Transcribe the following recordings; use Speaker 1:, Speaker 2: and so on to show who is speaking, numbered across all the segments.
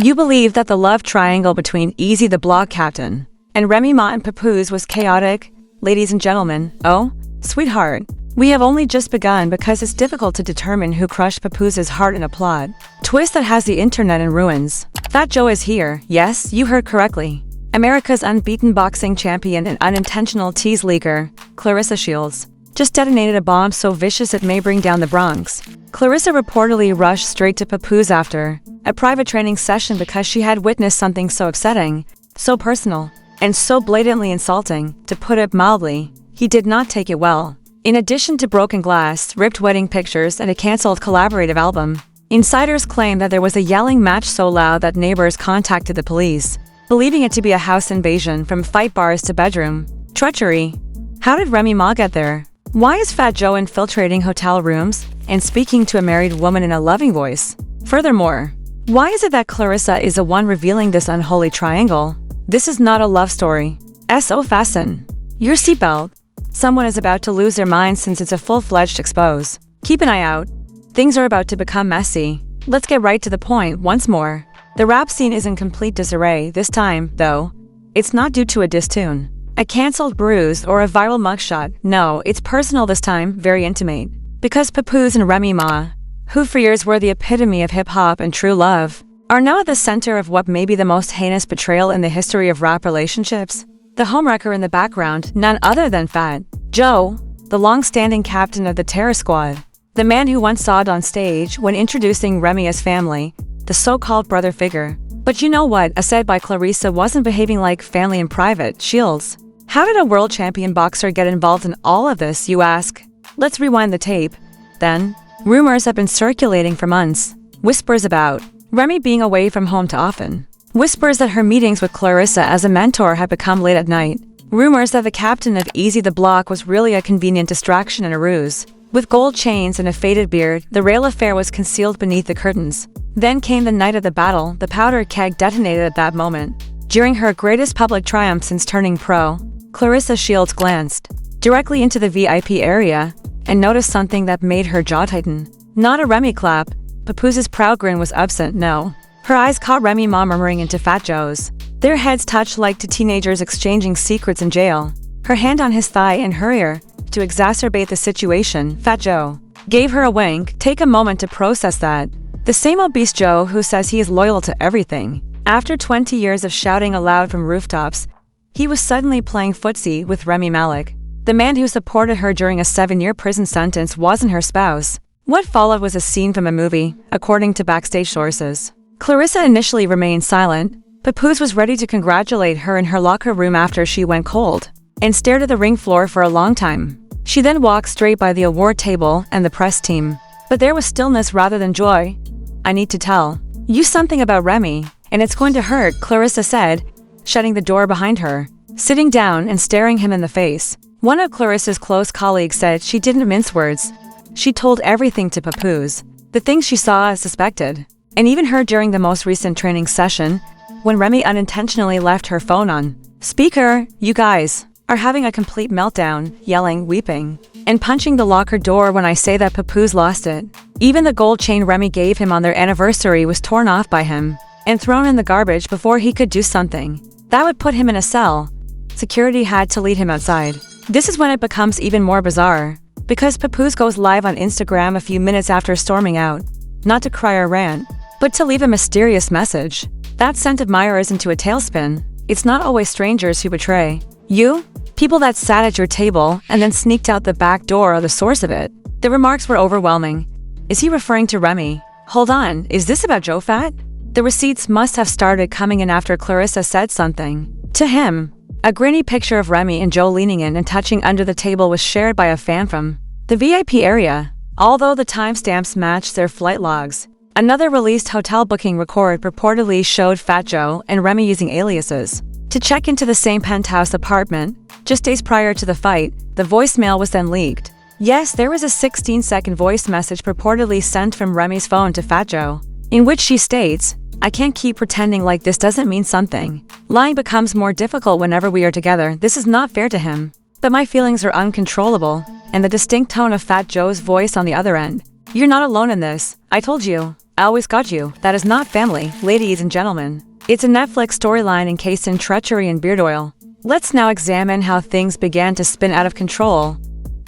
Speaker 1: You believe that the love triangle between Easy the blog captain and Remy Ma and Papoose was chaotic? Ladies and gentlemen, oh, sweetheart, we have only just begun because it's difficult to determine who crushed Papoose's heart in a plot twist that has the internet in ruins. Fat Joe is here. Yes, you heard correctly. America's unbeaten boxing champion and unintentional tease leaker, Claressa Shields, just detonated a bomb so vicious it may bring down the Bronx. Claressa reportedly rushed straight to Papoose after a private training session because she had witnessed something so upsetting, so personal, and so blatantly insulting. To put it mildly, he did not take it well. In addition to broken glass, ripped wedding pictures, and a cancelled collaborative album, insiders claim that there was a yelling match so loud that neighbors contacted the police, believing it to be a house invasion from fight bars to bedroom treachery. How did Remy Ma get there? Why is Fat Joe infiltrating hotel rooms and speaking to a married woman in a loving voice? Furthermore, why is it that Claressa is the one revealing this unholy triangle? This is not a love story. So fasten your seatbelt. Someone is about to lose their mind since it's a full-fledged expose. Keep an eye out. Things are about to become messy. Let's get right to the point once more. The rap scene is in complete disarray this time, though. It's not due to a diss tune, a cancelled bruise, or a viral mugshot. No, it's personal this time, very intimate. Because Papoose and Remy Ma, who for years were the epitome of hip-hop and true love, are now at the center of what may be the most heinous betrayal in the history of rap relationships. The homewrecker in the background, none other than Fat Joe, the long-standing captain of the Terror Squad, the man who once sobbed on stage when introducing Remy as family, the so-called brother figure. But you know what? Said by Claressa wasn't behaving like family in private. Shields. How did a world champion boxer get involved in all of this, you ask? Let's rewind the tape. Then, rumors have been circulating for months. Whispers about Remy being away from home too often. Whispers that her meetings with Claressa as a mentor had become late at night. Rumors that the captain of Easy the Block was really a convenient distraction and a ruse. With gold chains and a faded beard, the real affair was concealed beneath the curtains. Then came the night of the battle. The powder keg detonated at that moment. During her greatest public triumph since turning pro, Claressa Shields glanced directly into the VIP area and noticed something that made her jaw tighten. Not a Remy clap. Papoose's proud grin was absent, no. Her eyes caught Remy Ma murmuring into Fat Joe's. Their heads touched like two teenagers exchanging secrets in jail. Her hand on his thigh and her ear. To exacerbate the situation, Fat Joe gave her a wink. Take a moment to process that. The same obese Joe who says he is loyal to everything. After 20 years of shouting aloud from rooftops, he was suddenly playing footsie with Remy Malek. The man who supported her during a 7-year prison sentence wasn't her spouse. What followed was a scene from a movie, according to backstage sources. Claressa initially remained silent. Papoose was ready to congratulate her in her locker room after she went cold, and stared at the ring floor for a long time. She then walked straight by the award table and the press team. But there was stillness rather than joy. I need to tell you something about Remy, and it's going to hurt, Claressa said, shutting the door behind her, sitting down and staring him in the face. One of Claressa's close colleagues said she didn't mince words. She told everything to Papoose, the things she saw as suspected, and even heard during the most recent training session, when Remy unintentionally left her phone on speaker. You guys are having a complete meltdown, yelling, weeping, and punching the locker door when I say that Papoose lost it. Even the gold chain Remy gave him on their anniversary was torn off by him and thrown in the garbage before he could do something that would put him in a cell. Security had to lead him outside. This is when it becomes even more bizarre, because Papoose goes live on Instagram a few minutes after storming out, not to cry or rant, but to leave a mysterious message that sent admirers into a tailspin. It's not always strangers who betray you. People that sat at your table and then sneaked out the back door are the source of it. The remarks were overwhelming. Is he referring to Remy? Hold on, is this about Joe Fat? The receipts must have started coming in after Claressa said something to him. A grainy picture of Remy and Joe leaning in and touching under the table was shared by a fan from the VIP area, although the timestamps matched their flight logs. Another released hotel booking record purportedly showed Fat Joe and Remy using aliases to check into the same penthouse apartment. Just days prior to the fight, the voicemail was then leaked. Yes, there was a 16-second voice message purportedly sent from Remy's phone to Fat Joe, in which she states, "I can't keep pretending like this doesn't mean something. Lying becomes more difficult whenever we are together. This is not fair to him. But my feelings are uncontrollable." And the distinct tone of Fat Joe's voice on the other end. "You're not alone in this. I told you. I always got you. That is not family, ladies and gentlemen. It's a Netflix storyline encased in treachery and beard oil. Let's now examine how things began to spin out of control.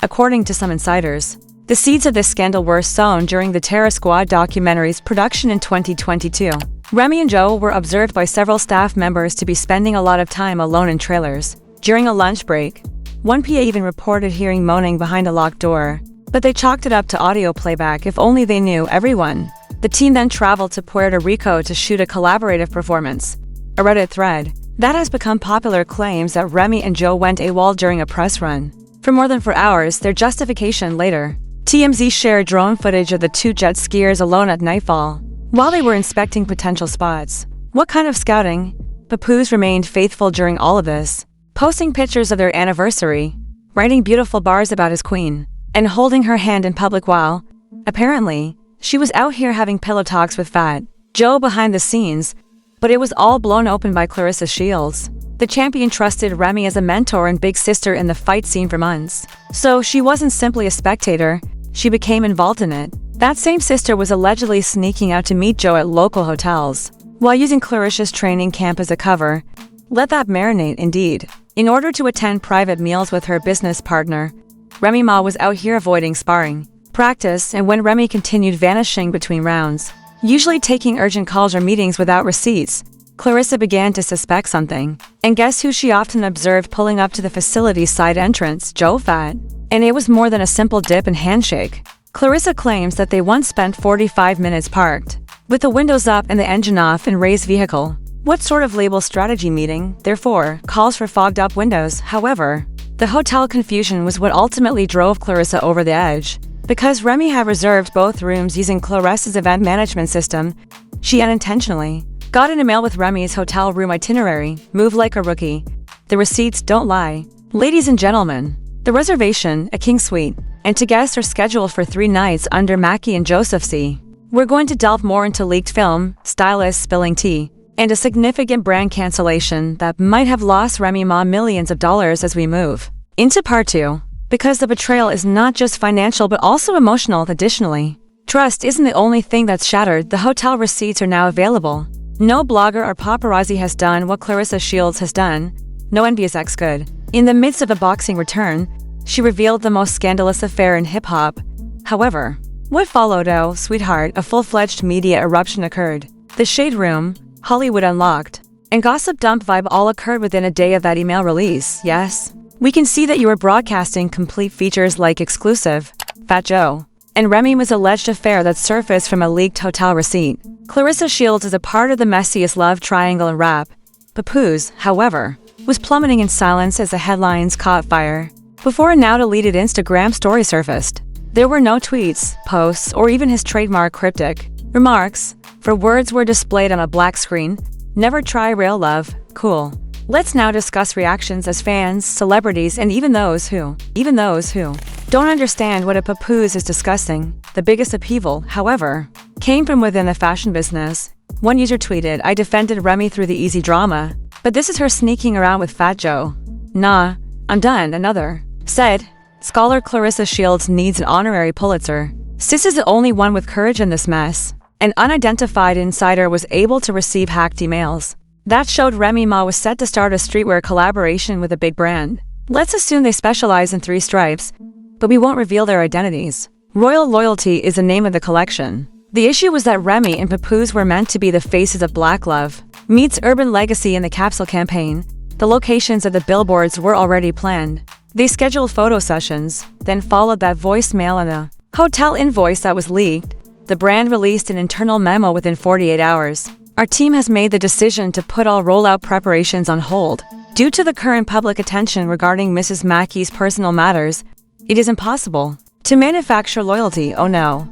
Speaker 1: According to some insiders, the seeds of this scandal were sown during the Terror Squad documentary's production in 2022. Remy and Joe were observed by several staff members to be spending a lot of time alone in trailers. During a lunch break, one PA even reported hearing moaning behind a locked door, but they chalked it up to audio playback if only they knew everyone. The team then traveled to Puerto Rico to shoot a collaborative performance. A Reddit thread that has become popular claims that Remy and Joe went AWOL during a press run for more than 4 hours. Their justification later. TMZ shared drone footage of the two jet skiers alone at nightfall while they were inspecting potential spots. What kind of scouting? Papoose remained faithful during all of this, posting pictures of their anniversary, writing beautiful bars about his queen, and holding her hand in public while, apparently, she was out here having pillow talks with Fat Joe behind the scenes, but it was all blown open by Claressa Shields. The champion trusted Remy as a mentor and big sister in the fight scene for months. So she wasn't simply a spectator, she became involved in it. That same sister was allegedly sneaking out to meet Joe at local hotels, while using Claressa's training camp as a cover. Let that marinate indeed. In order to attend private meals with her business partner, Remy Ma was out here avoiding sparring, practice, and when Remy continued vanishing between rounds, usually taking urgent calls or meetings without receipts, Claressa began to suspect something. And guess who she often observed pulling up to the facility's side entrance? Joe Fat. And it was more than a simple dip and handshake. Claressa claims that they once spent 45 minutes parked, with the windows up and the engine off in Ray's vehicle. What sort of label strategy meeting, therefore, calls for fogged-up windows? However, the hotel confusion was what ultimately drove Claressa over the edge. Because Remy had reserved both rooms using Claressa's event management system, she unintentionally got an email with Remy's hotel room itinerary. Move like a rookie. The receipts don't lie. Ladies and gentlemen, the reservation, a king suite, and two guests are scheduled for 3 nights under Mackie and Joseph C. We're going to delve more into leaked film, stylists spilling tea, and a significant brand cancellation that might have lost Remy Ma millions of dollars as we move into part 2. Because the betrayal is not just financial but also emotional. Additionally, trust isn't the only thing that's shattered. The hotel receipts are now available. No blogger or paparazzi has done what Claressa Shields has done. No envious ex could. In the midst of a boxing return, she revealed the most scandalous affair in hip-hop. However, what followed? Oh, sweetheart, a full-fledged media eruption occurred. The Shade Room, Hollywood Unlocked, and Gossip Dump vibe all occurred within a day of that email release. Yes, we can see that you were broadcasting complete features like exclusive, Fat Joe, and Remy Ma's alleged affair that surfaced from a leaked hotel receipt. Claressa Shields is a part of the messiest love triangle in rap. Papoose, however, was plummeting in silence as the headlines caught fire. Before a now-deleted Instagram story surfaced, there were no tweets, posts, or even his trademark cryptic remarks, for words were displayed on a black screen. Never try real love. Cool. Let's now discuss reactions as fans, celebrities, and even those who don't understand what a Papoose is discussing. The biggest upheaval, however, came from within the fashion business. One user tweeted, "I defended Remy through the easy drama, but this is her sneaking around with Fat Joe. Nah, I'm done." Another said, "Scholar Claressa Shields needs an honorary Pulitzer. Sis is the only one with courage in this mess." An unidentified insider was able to receive hacked emails that showed Remy Ma was set to start a streetwear collaboration with a big brand. Let's assume they specialize in 3 stripes, but we won't reveal their identities. Royal Loyalty is the name of the collection. The issue was that Remy and Papoose were meant to be the faces of Black Love meets Urban Legacy in the capsule campaign. The locations of the billboards were already planned. They scheduled photo sessions, then followed that voicemail and a hotel invoice that was leaked. The brand released an internal memo within 48 hours. Our team has made the decision to put all rollout preparations on hold. Due to the current public attention regarding Mrs. Mackey's personal matters, it is impossible to manufacture loyalty. Oh no.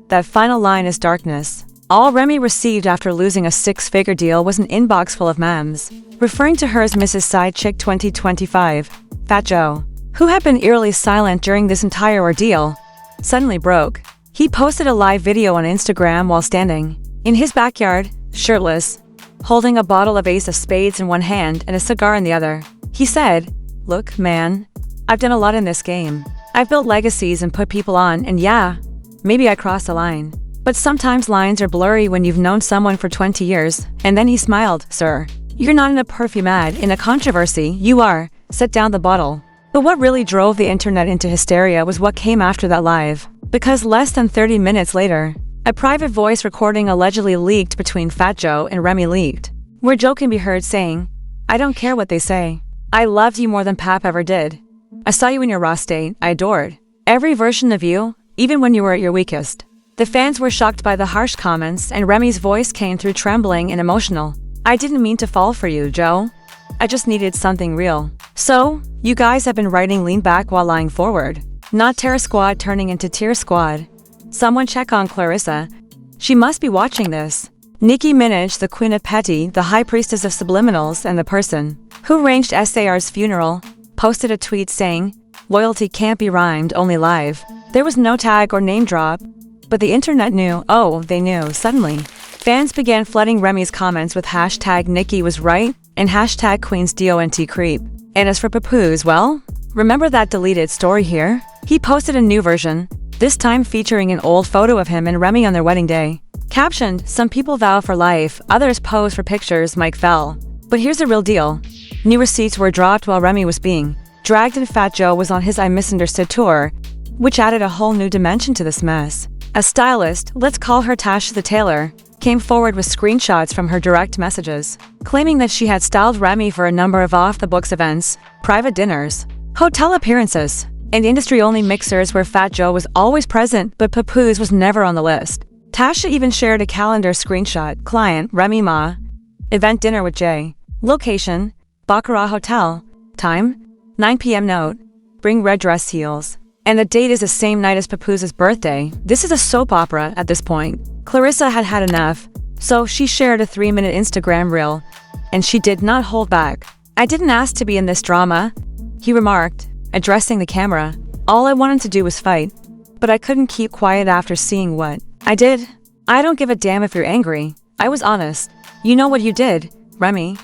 Speaker 1: That final line is darkness. All Remy received after losing a 6-figure deal was an inbox full of memes, referring to her as Mrs. Side Chick 2025. Fat Joe, who had been eerily silent during this entire ordeal, suddenly broke. He posted a live video on Instagram while standing in his backyard, shirtless, holding a bottle of Ace of Spades in one hand and a cigar in the other. He said, "Look, man, I've done a lot in this game. I've built legacies and put people on, and yeah, maybe I crossed the line. But sometimes lines are blurry when you've known someone for 20 years. And then he smiled. Sir, you're not in a perfume ad, in a controversy, you are. Set down the bottle. But what really drove the internet into hysteria was what came after that live. Because less than 30 minutes later, a private voice recording allegedly leaked between Fat Joe and Remy leaked, where Joe can be heard saying, I don't care what they say. I loved you more than Pap ever did. I saw you in your raw state, I adored every version of you, even when you were at your weakest. The fans were shocked by the harsh comments, and Remy's voice came through trembling and emotional. I didn't mean to fall for you, Joe. I just needed something real. So, you guys have been writing lean back while lying forward. Not Terror Squad turning into Tear Squad. Someone check on Claressa. She must be watching this. Nicki Minaj, the queen of petty, the high priestess of subliminals, and the person who arranged SAR's funeral, posted a tweet saying, loyalty can't be rhymed, only live. There was no tag or name drop, but the internet knew. Oh, they knew, suddenly. Fans began flooding Remy's comments with hashtag Nicki was right and hashtag Queen's DONT creep. And as for Papoose, well, remember that deleted story here? He posted a new version, this time featuring an old photo of him and Remy on their wedding day. Captioned, some people vow for life, others pose for pictures, Mike fell. But here's the real deal. New receipts were dropped while Remy was being dragged and Fat Joe was on his I Misunderstood tour, which added a whole new dimension to this mess. A stylist, let's call her Tasha the tailor, came forward with screenshots from her direct messages, claiming that she had styled Remy for a number of off-the-books events, private dinners, hotel appearances, and industry-only mixers where Fat Joe was always present but Papoose was never on the list. Tasha even shared a calendar screenshot, client, Remy Ma, event dinner with Jay, location, Baccarat Hotel, time, 9 p.m. note, bring red dress heels. And the date is the same night as Papoose's birthday. This is a soap opera at this point. Claressa had had enough, so she shared a 3-minute Instagram reel, and she did not hold back. I didn't ask to be in this drama, he remarked, addressing the camera. All I wanted to do was fight, but I couldn't keep quiet after seeing what I did. I don't give a damn if you're angry. I was honest. You know what you did, Remy.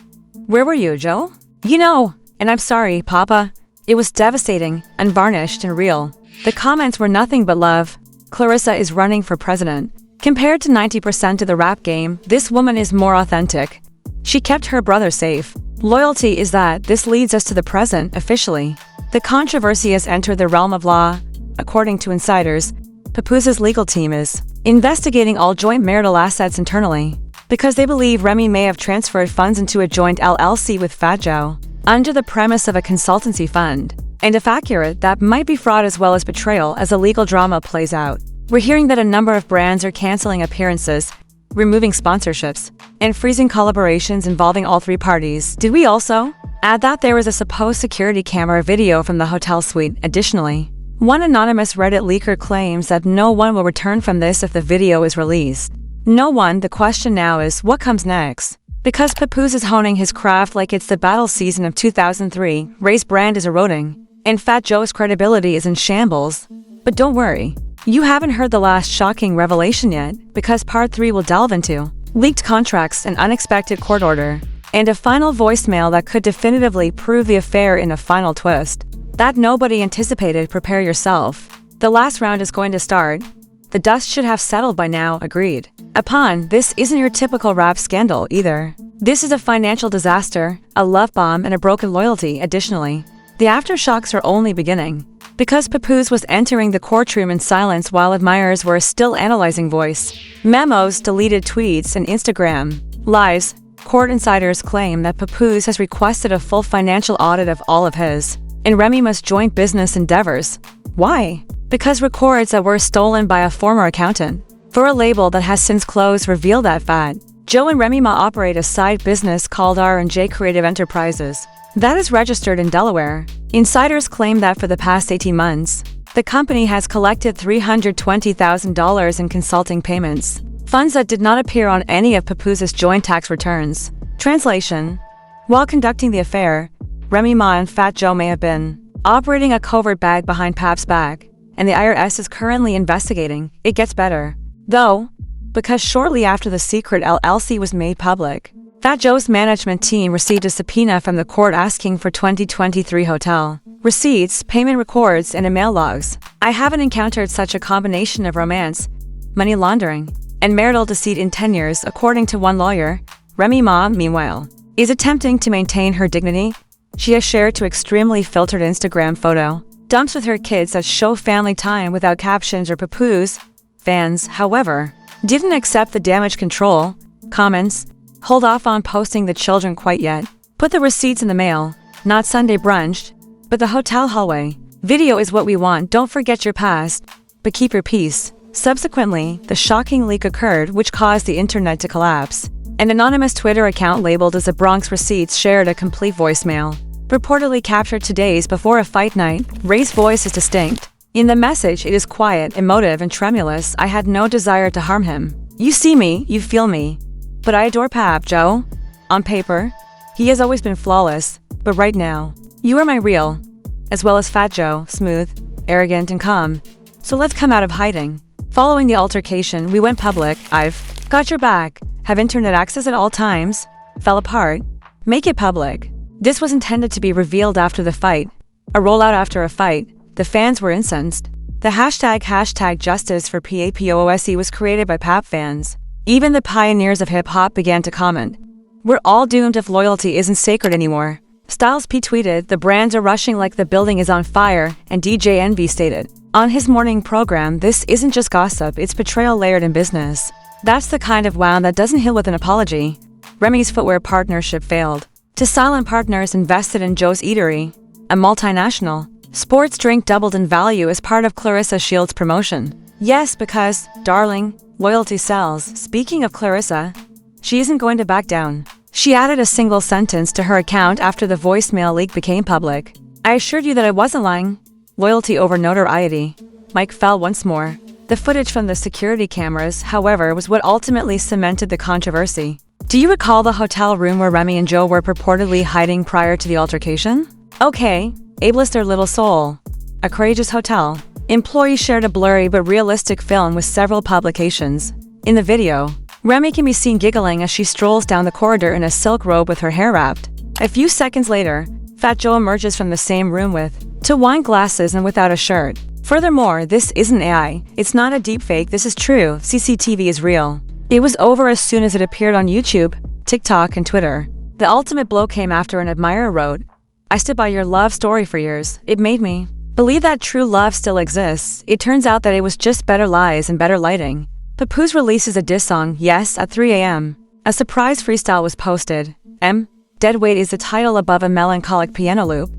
Speaker 1: Where were you, Joe? You know, and I'm sorry, Papa. It was devastating, unvarnished, and real. The comments were nothing but love. Claressa is running for president. Compared to 90% of the rap game, this woman is more authentic. She kept her brother safe. Loyalty is that. This leads us to the present, officially. The controversy has entered the realm of law. According to insiders, Papoose's legal team is investigating all joint marital assets internally because they believe Remy may have transferred funds into a joint LLC with Fat Joe under the premise of a consultancy fund. And if accurate, that might be fraud as well as betrayal as a legal drama plays out. We're hearing that a number of brands are canceling appearances, removing sponsorships, and freezing collaborations involving all three parties. Did we also add that there was a supposed security camera video from the hotel suite? Additionally, one anonymous Reddit leaker claims that no one will return from this if the video is released. No one. The question now is, what comes next? Because Papoose is honing his craft like it's the battle season of 2003, Ray's brand is eroding, and Fat Joe's credibility is in shambles. But don't worry, you haven't heard the last shocking revelation yet, because part 3 will delve into leaked contracts, an unexpected court order, and a final voicemail that could definitively prove the affair in a final twist that nobody anticipated. Prepare yourself. The last round is going to start. The dust should have settled by now, agreed upon. This isn't your typical rap scandal either. This is a financial disaster, a love bomb, and a broken loyalty. Additionally, the aftershocks are only beginning. Because Papoose was entering the courtroom in silence while admirers were still analyzing voice memos, deleted tweets, and Instagram lives, court insiders claim that Papoose has requested a full financial audit of all of his and Remy Ma's joint business endeavors. Why? Because records that were stolen by a former accountant for a label that has since closed reveal that Fat Joe and Remy Ma operate a side business called R&J Creative Enterprises that is registered in Delaware. Insiders claim that for the past 18 months, the company has collected $320,000 in consulting payments, funds that did not appear on any of Papoose's joint tax returns. Translation: while conducting the affair, Remy Ma and Fat Joe may have been operating a covert bag behind Pap's back, and the IRS is currently investigating. It gets better, though, because shortly after the secret LLC was made public, Fat Joe's management team received a subpoena from the court asking for 2023 hotel receipts, payment records, and email logs. I haven't encountered such a combination of romance, money laundering, and marital deceit in 10 years, according to one lawyer. Remy Ma, meanwhile, is attempting to maintain her dignity. She has shared an extremely filtered Instagram photo, dumps with her kids that show family time without captions or Papoose. Fans, however, didn't accept the damage control. Comments: hold off on posting the children quite yet. Put the receipts in the mail, not Sunday brunch, but the hotel hallway. Video is what we want, don't forget your past, but keep your peace. Subsequently, the shocking leak occurred which caused the internet to collapse. An anonymous Twitter account labeled as the Bronx Receipts shared a complete voicemail, reportedly captured 2 days before a fight night. Ray's voice is distinct. In the message, it is quiet, emotive, and tremulous. I had no desire to harm him. You see me, you feel me. But I adore Pap Joe. On paper, he has always been flawless, but right now, you are my real, as well as Fat Joe, smooth, arrogant, and calm. So let's come out of hiding. Following the altercation, we went public. I've got your back, have internet access at all times, fell apart, make it public. This was intended to be revealed after the fight, a rollout after a fight. The fans were incensed. The hashtag justice for PAPOOSE was created by Pap fans. Even the pioneers of hip-hop began to comment. We're all doomed if loyalty isn't sacred anymore. Styles P tweeted, the brands are rushing like the building is on fire, and DJ Envy stated on his morning program, this isn't just gossip, it's betrayal layered in business. That's the kind of wound that doesn't heal with an apology. Remy's footwear partnership failed. To silent partners invested in Joe's Eatery, a multinational sports drink doubled in value as part of Claressa Shield's promotion. Yes, because, darling, loyalty sells. Speaking of Claressa, she isn't going to back down. She added a single sentence to her account after the voicemail leak became public. I assured you that I wasn't lying. Loyalty over notoriety. Mike fell once more. The footage from the security cameras, however, was what ultimately cemented the controversy. Do you recall the hotel room where Remy and Joe were purportedly hiding prior to the altercation? Okay, ableist their little soul. A courageous hotel. Employees shared a blurry but realistic film with several publications. In the video, Remy can be seen giggling as she strolls down the corridor in a silk robe with her hair wrapped. A few seconds later, Fat Joe emerges from the same room with two wine glasses and without a shirt. Furthermore, this isn't AI. It's not a deepfake, this is true. CCTV is real. It was over as soon as it appeared on YouTube, TikTok, and Twitter. The ultimate blow came after an admirer wrote, I stood by your love story for years. It made me believe that true love still exists. It turns out that it was just better lies and better lighting. Papoose releases a diss song, Yes, at 3 a.m. A surprise freestyle was posted. Dead Weight is the title above a melancholic piano loop.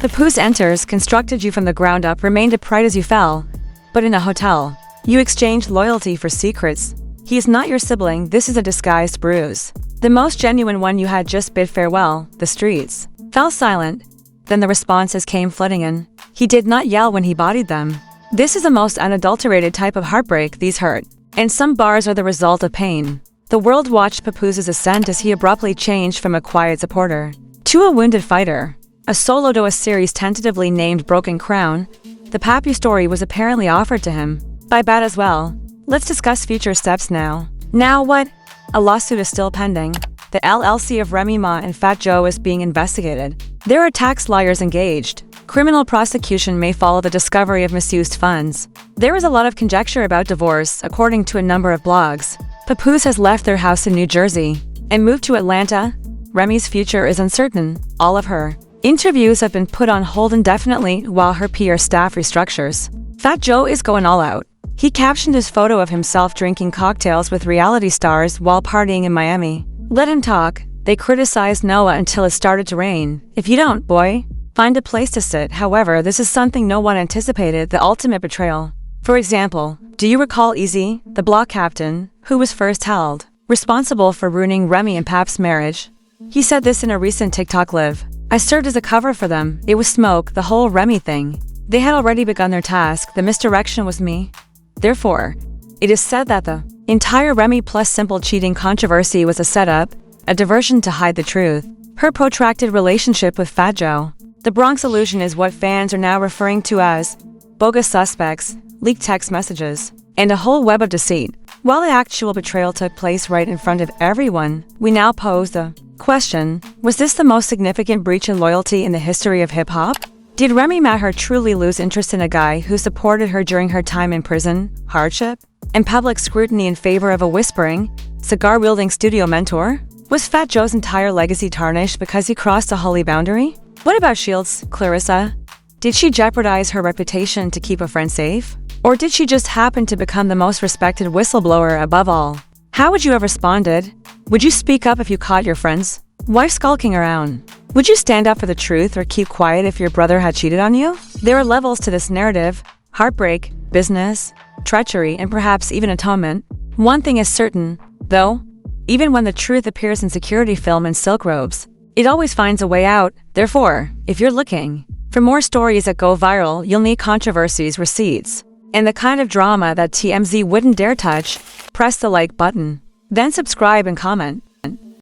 Speaker 1: Papoose enters, constructed you from the ground up, remained upright as you fell. But in a hotel, you exchanged loyalty for secrets. He is not your sibling, this is a disguised bruise. The most genuine one you had just bid farewell, the streets. Fell silent. Then the responses came flooding in. He did not yell when he bodied them. This is the most unadulterated type of heartbreak, these hurt. And some bars are the result of pain. The world watched Papoose's ascent as he abruptly changed from a quiet supporter to a wounded fighter. A solo to a series tentatively named Broken Crown, the Papoose story was apparently offered to him by Bat as well. Let's discuss future steps now. Now what? A lawsuit is still pending. The LLC of Remy Ma and Fat Joe is being investigated. There are tax lawyers engaged. Criminal prosecution may follow the discovery of misused funds. There is a lot of conjecture about divorce, according to a number of blogs. Papoose has left their house in New Jersey and moved to Atlanta. Remy's future is uncertain. All of her interviews have been put on hold indefinitely while her PR staff restructures. Fat Joe is going all out. He captioned his photo of himself drinking cocktails with reality stars while partying in Miami. Let him talk. They criticized Noah until it started to rain. If you don't, boy, find a place to sit. However, this is something no one anticipated, the ultimate betrayal. For example, do you recall Easy, the block captain, who was first held responsible for ruining Remy and Pap's marriage? He said this in a recent TikTok live. I served as a cover for them. It was smoke, the whole Remy thing. They had already begun their task. The misdirection was me. Therefore, it is said that the entire Remy plus simple cheating controversy was a setup, a diversion to hide the truth. Her protracted relationship with Fat Joe. The Bronx illusion is what fans are now referring to as bogus suspects, leaked text messages, and a whole web of deceit. While the actual betrayal took place right in front of everyone, we now pose the question, was this the most significant breach in loyalty in the history of hip-hop? Did Remy Ma truly lose interest in a guy who supported her during her time in prison, hardship, and public scrutiny in favor of a whispering, cigar-wielding studio mentor? Was Fat Joe's entire legacy tarnished because he crossed a holy boundary? What about Shield's Claressa? Did she jeopardize her reputation to keep a friend safe? Or did she just happen to become the most respected whistleblower above all? How would you have responded? Would you speak up if you caught your friend's wife skulking around? Would you stand up for the truth or keep quiet if your brother had cheated on you? There are levels to this narrative: heartbreak, business, treachery, and perhaps even atonement. One thing is certain, though, even when the truth appears in security film and silk robes, it always finds a way out. Therefore, if you're looking for more stories that go viral, you'll need controversies, receipts, and the kind of drama that TMZ wouldn't dare touch. Press the like button, then subscribe and comment.